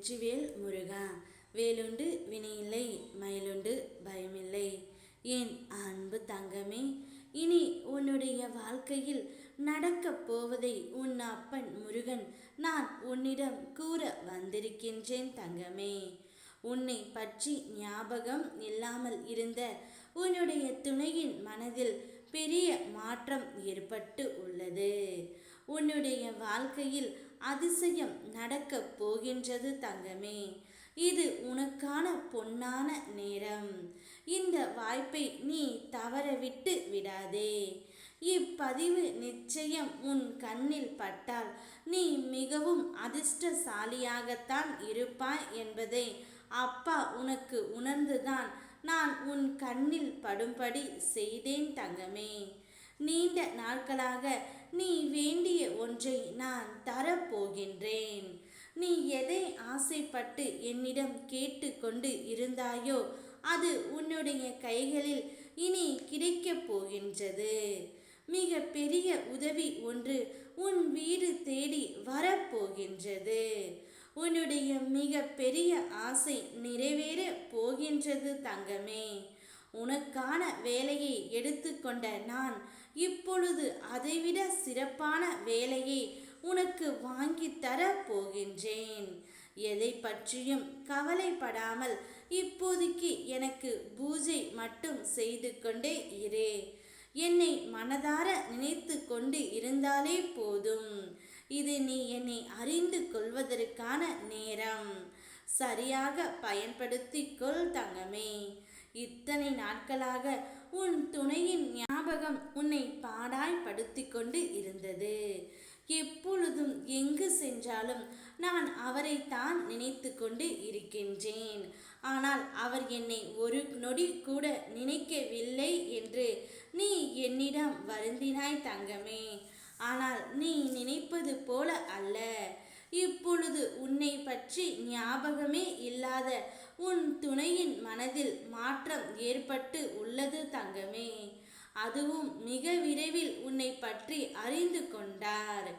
வெற்றிவேல் முருகா. வேலுண்டு வினையில்லை, மயிலுண்டு பயமில்லை. என் அன்பு தங்கமே, இனி உன்னுடைய வாழ்க்கையில் நடக்கப் போவதை உன் அப்பன் முருகன் நான் உன்னிடம் கூற வந்திருக்கின்றேன் தங்கமே. உன்னை பற்றி ஞாபகம் இல்லாமல் இருந்த உன்னுடைய துணையின் மனதில் பெரிய மாற்றம் ஏற்பட்டு உள்ளது. உன்னுடைய வாழ்க்கையில் அதிசயம் நடக்கப் போகின்றது தங்கமே. இது உனக்கான பொன்னான நேரம். இந்த வாய்ப்பை நீ தவறவிட்டு விடாதே. இப்பதிவு நிச்சயம் உன் கண்ணில் பட்டால் நீ மிகவும் அதிர்ஷ்டசாலியாகத்தான் இருப்பாய் என்பதை அப்பா உனக்கு உணர்ந்துதான் நான் உன் கண்ணில் படும்படி செய்தேன் தங்கமே. நீண்ட நாட்களாக நீ வேண்டிய ஒன்றை நான் தரப்போகின்றேன். நீ எதை ஆசைப்பட்டு என்னிடம் கேட்டு கொண்டு இருந்தாயோ அது உன்னுடைய கைகளில் இனி கிடைக்கப் போகின்றது. மிக பெரிய உதவி ஒன்று உன் வீடு தேடி வரப்போகின்றது. உன்னுடைய மிக பெரிய ஆசை நிறைவேற போகின்றது தங்கமே. உனக்கான வேலையை எடுத்துக்கொண்ட நான் இப்பொழுது அதைவிட சிறப்பான வேலையை உனக்கு வாங்கி தர போகின்றேன். எதை பற்றியும் கவலைப்படாமல் இப்போதைக்கு எனக்கு பூஜை மட்டும் செய்து கொண்டே இரு. என்னை மனதார நினைத்து கொண்டு இருந்தாலே போதும். இது நீ என்னை அறிந்து கொள்வதற்கான நேரம். சரியாக பயன்படுத்திக் கொள் தங்கமே. இத்தனை நாட்களாக உன் துணையின் ஞாபகம் உன்னை பாடாய்படுத்தி கொண்டு இருந்தது. எப்பொழுதும் எங்கு சென்றாலும் நான் அவரைத்தான் நினைத்து கொண்டு இருக்கின்றேன். ஆனால் அவர் என்னை ஒரு நொடி கூட நினைக்கவில்லை என்று நீ என்னிடம் வருந்தினாய் தங்கமே. ஆனால் நீ நினைப்பது போல அல்ல. இப்பொழுது உன்னை பற்றி ஞாபகமே இல்லாத உன் துணையின் மனதில் மாற்றம் ஏற்பட்டு உள்ளது தங்கமே. அதுவும் மிக விரைவில் உன்னை பற்றி அறிந்து கொண்டார்.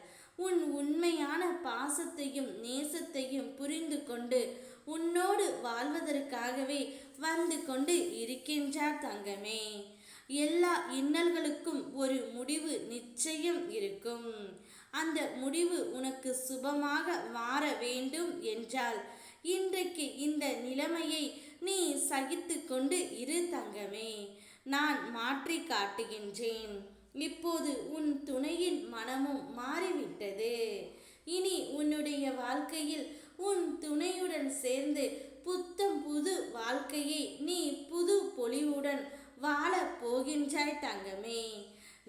உன் உண்மையான பாசத்தையும் நேசத்தையும் புரிந்து கொண்டு உன்னோடு வாழ்வதற்காகவே வந்து கொண்டு இருக்கின்றார் தங்கமே. எல்லா இன்னல்களுக்கும் ஒரு முடிவு நிச்சயம் இருக்கும். அந்த முடிவு உனக்கு சுபமாக மாற வேண்டும் என்றால் இன்றைக்கு இந்த நிலைமையை நீ சகித்து கொண்டு இரு தங்கமே. நான் மாற்றி காட்டுகின்றேன். இப்போது உன் துணையின் மனமும் மாறிவிட்டது. இனி உன்னுடைய வாழ்க்கையில் உன் துணையுடன் சேர்ந்து புத்தம் புது வாழ்க்கையை நீ புது பொலிவுடன் வாழ போகின்றாய் தங்கமே.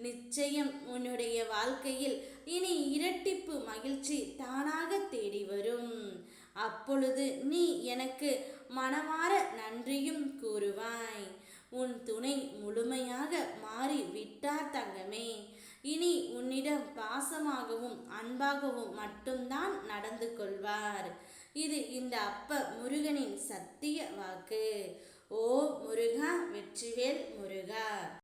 நிச்சயம் உன்னுடைய வாழ்க்கையில் இனி இரட்டிப்பு மகிழ்ச்சி தானாக தேடி வரும். அப்பொழுது நீ எனக்கு மனமார நன்றியும் கூறுவாய். உன் துணை முழுமையாக மாறி விட்டார் தங்கமே. இனி உன்னிடம் பாசமாகவும் அன்பாகவும் மட்டும்தான் நடந்து கொள்வார். இது இந்த அப்ப முருகனின் சத்திய வாக்கு. ஓ முருகா, வெற்றிவேல் முருகா.